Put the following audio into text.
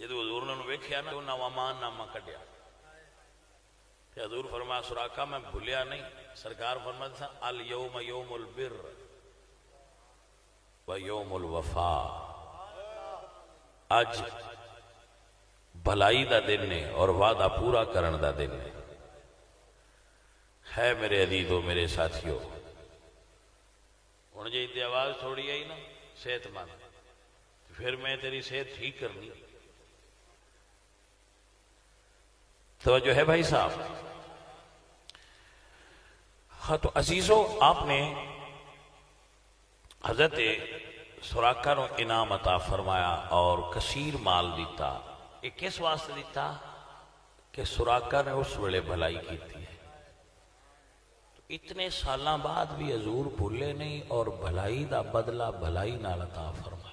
جدو حضور نے ویکھیا نا انہاں امان نامہ کڈیا تے حضور فرمایا سراقہ میں بھولیا نہیں. سرکار فرماتے تھا الیوم یوم البر و یوم الوفا. اج بھلائی دا دن ہے اور وعدہ پورا کرن دا دن ہے میرے عزیزو میرے ساتھیو. ہن جے تے آواز تھوڑی آئی نا صحت مند پھر میں تیری صحت ٹھیک کرنی. توجہ ہے بھائی صاحب. ہاں تو عزیزو آپ نے حضرت سراقہ نو انعام عطا فرمایا اور کثیر مال دیتا. یہ کس واسطے دیتا کہ سراقہ نے اس ویلے بھلائی کی تھی. اتنے سالاں بعد بھی حضور بھولے نہیں اور بھلائی دا بدلہ بھلائی نال عطا فرمایا.